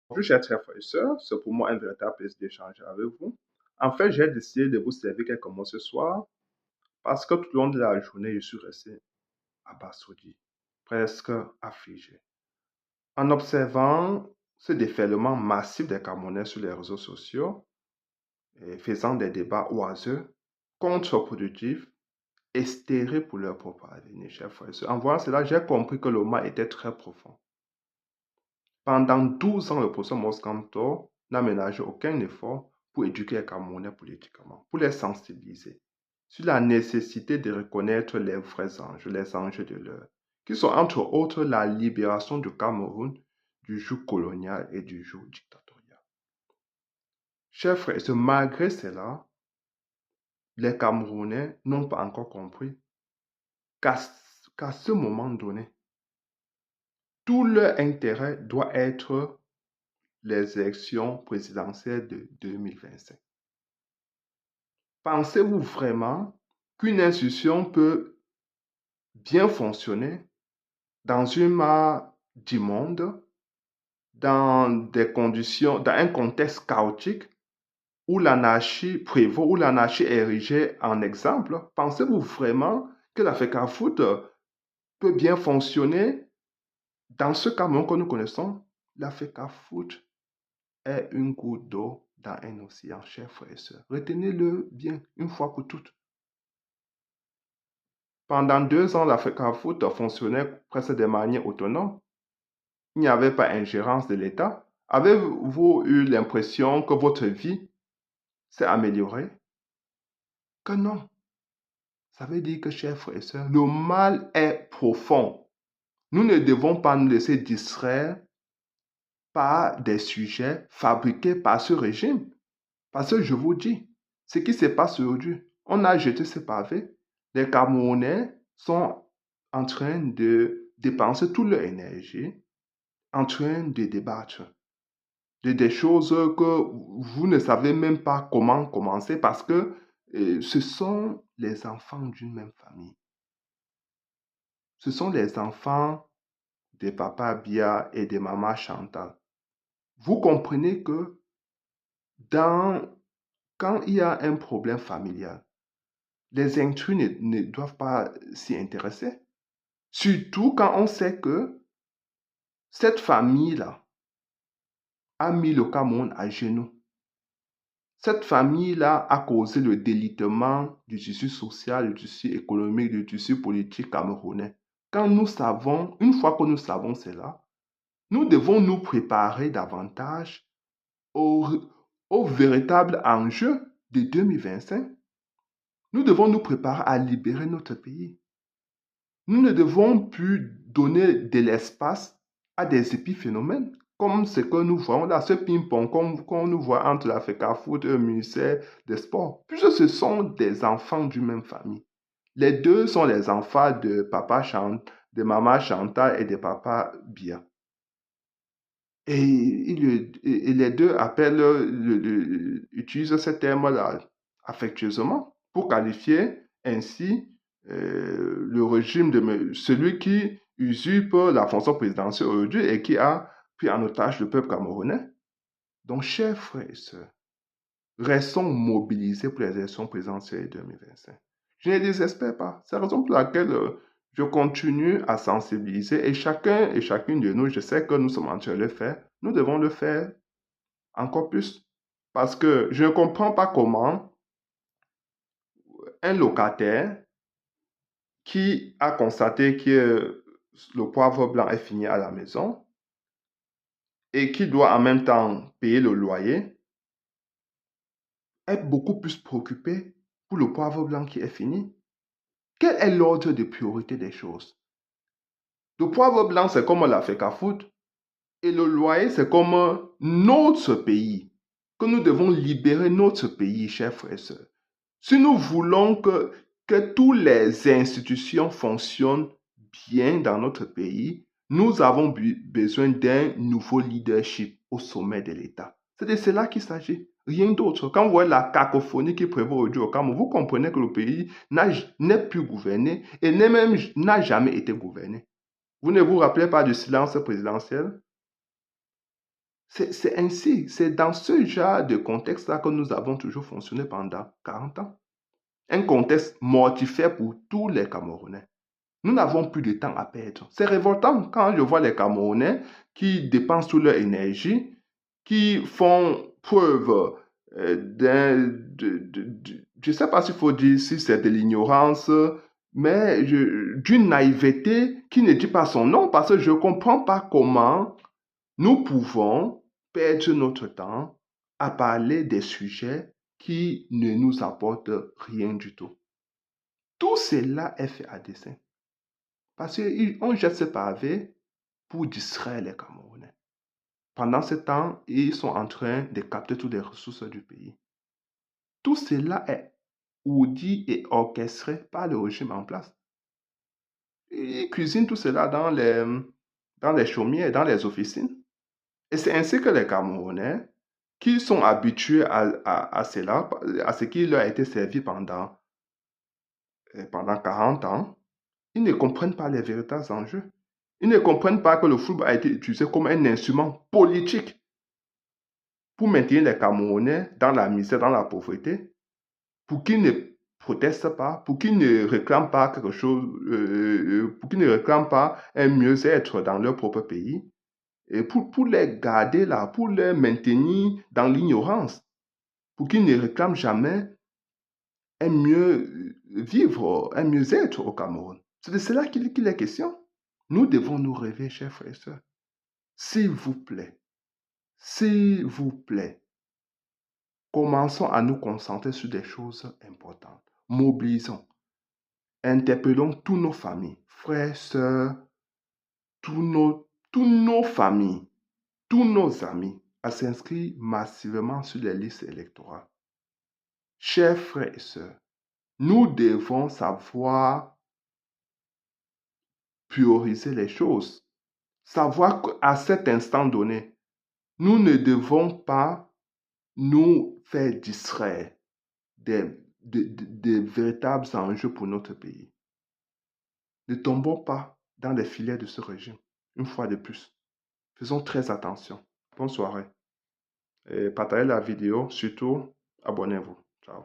Bonjour, chers frères et sœurs, c'est pour moi un véritable plaisir d'échanger avec vous. En fait, j'ai décidé de vous servir quelques mots ce soir parce que tout au long de la journée, je suis resté abasourdi, presque affligé. En observant ce déferlement massif des Camerounais sur les réseaux sociaux et faisant des débats oiseux, contre-productifs et stériles pour leur propre avenir, chers frères et sœurs. En voyant cela, j'ai compris que le mal était très profond. Pendant 12 ans, le professeur Moscanto n'a ménagé aucun effort pour éduquer les Camerounais politiquement, pour les sensibiliser sur la nécessité de reconnaître les vrais enjeux, les enjeux de l'heure, qui sont entre autres la libération du Cameroun du joug colonial et du joug dictatorial. Chers frères, malgré cela, les Camerounais n'ont pas encore compris qu'à ce moment donné, tout leur intérêt doit être les élections présidentielles de 2025. Pensez-vous vraiment qu'une institution peut bien fonctionner dans une mare d'immonde, dans des conditions, dans un contexte chaotique où l'anarchie prévaut, où l'anarchie est érigée en exemple? Pensez-vous vraiment que la FECAFOOT peut bien fonctionner dans ce Cameroun que nous connaissons? La FECAFOOT est une goutte d'eau dans un océan, chers frères et sœurs. Retenez-le bien, une fois pour toutes. Pendant 2 ans, la FECAFOOT fonctionnait presque de manière autonome. Il n'y avait pas ingérence de l'État. Avez-vous eu l'impression que votre vie s'est améliorée? Que non. Ça veut dire que, chers frères et sœurs, le mal est profond. Nous ne devons pas nous laisser distraire par des sujets fabriqués par ce régime. Parce que je vous dis, ce qui se passe aujourd'hui, on a jeté ce pavé. Les Camerounais sont en train de dépenser toute leur énergie, en train de débattre de des choses que vous ne savez même pas comment commencer parce que ce sont les enfants d'une même famille. Ce sont les enfants de papa Bia et de maman Chantal. Vous comprenez que dans, quand il y a un problème familial, les intrus ne doivent pas s'y intéresser. Surtout quand on sait que cette famille-là a mis le Cameroun à genoux. Cette famille-là a causé le délitement du tissu social, du tissu économique, du tissu politique camerounais. Quand nous savons, une fois que nous savons cela, nous devons nous préparer davantage au, au véritable enjeu de 2025. Nous devons nous préparer à libérer notre pays. Nous ne devons plus donner de l'espace à des épiphénomènes, comme ce que nous voyons là, ce ping-pong qu'on nous voit entre la FECAFOOT et le ministère des Sports, puisque ce sont des enfants d'une même famille. Les deux sont les enfants de de maman Chantal et de papa Bia. Et les deux utilisent ce terme-là affectueusement pour qualifier ainsi le régime de celui qui usurpe la fonction présidentielle aujourd'hui et qui a pris en otage le peuple camerounais. Donc, chers frères et sœurs, restons mobilisés pour les élections présidentielles 2025. Je ne désespère pas. C'est la raison pour laquelle je continue à sensibiliser et chacun et chacune de nous, je sais que nous sommes en train de le faire, nous devons le faire encore plus. Parce que je ne comprends pas comment un locataire qui a constaté que le poivre blanc est fini à la maison et qui doit en même temps payer le loyer est beaucoup plus préoccupé pour le poivre blanc qui est fini. Quel est l'ordre de priorité des choses? Le poivre blanc, c'est comme la FECAFOOT et le loyer, c'est comme notre pays. Que nous devons libérer notre pays, chers frères et sœurs. Si nous voulons que toutes les institutions fonctionnent bien dans notre pays, nous avons besoin d'un nouveau leadership au sommet de l'État. C'est de cela qu'il s'agit, rien d'autre. Quand vous voyez la cacophonie qui prévaut aujourd'hui au Cameroun, vous comprenez que le pays n'est plus gouverné et n'a jamais été gouverné. Vous ne vous rappelez pas du silence présidentiel? C'est ainsi, c'est dans ce genre de contexte-là que nous avons toujours fonctionné pendant 40 ans. Un contexte mortifère pour tous les Camerounais. Nous n'avons plus de temps à perdre. C'est révoltant quand je vois les Camerounais qui dépensent toute leur énergie, qui font preuve je ne sais pas s'il faut dire si c'est de l'ignorance, mais d'une naïveté qui ne dit pas son nom parce que je ne comprends pas comment nous pouvons perdre notre temps à parler des sujets qui ne nous apportent rien du tout. Tout cela est fait à dessein. Parce qu'on jette ce pavé pour distraire les Camerounais. Pendant ce temps, ils sont en train de capter toutes les ressources du pays. Tout cela est ourdi et orchestré par le régime en place. Ils cuisinent tout cela dans les chaumières, dans les officines. Et c'est ainsi que les Camerounais, qui sont habitués à cela, à ce qui leur a été servi pendant 40 ans, ils ne comprennent pas les véritables enjeux. Ils ne comprennent pas que le football a été utilisé comme un instrument politique pour maintenir les Camerounais dans la misère, dans la pauvreté, pour qu'ils ne protestent pas, pour qu'ils ne réclament pas quelque chose, pour qu'ils ne réclament pas un mieux-être dans leur propre pays, et pour les garder là, pour les maintenir dans l'ignorance, pour qu'ils ne réclament jamais un mieux vivre, un mieux-être au Cameroun. C'est de cela qu'il est question. Nous devons nous réveiller, chers frères et sœurs. S'il vous plaît, s'il vous plaît, commençons à nous concentrer sur des choses importantes. Mobilisons, interpellons tous nos familles, frères, sœurs, tous nos familles, tous nos amis à s'inscrire massivement sur les listes électorales. Chers frères et sœurs, nous devons savoir prioriser les choses. Savoir qu'à cet instant donné, nous ne devons pas nous faire distraire des véritables enjeux pour notre pays. Ne tombons pas dans les filets de ce régime, une fois de plus. Faisons très attention. Bonne soirée. Et partagez la vidéo, surtout abonnez-vous. Ciao.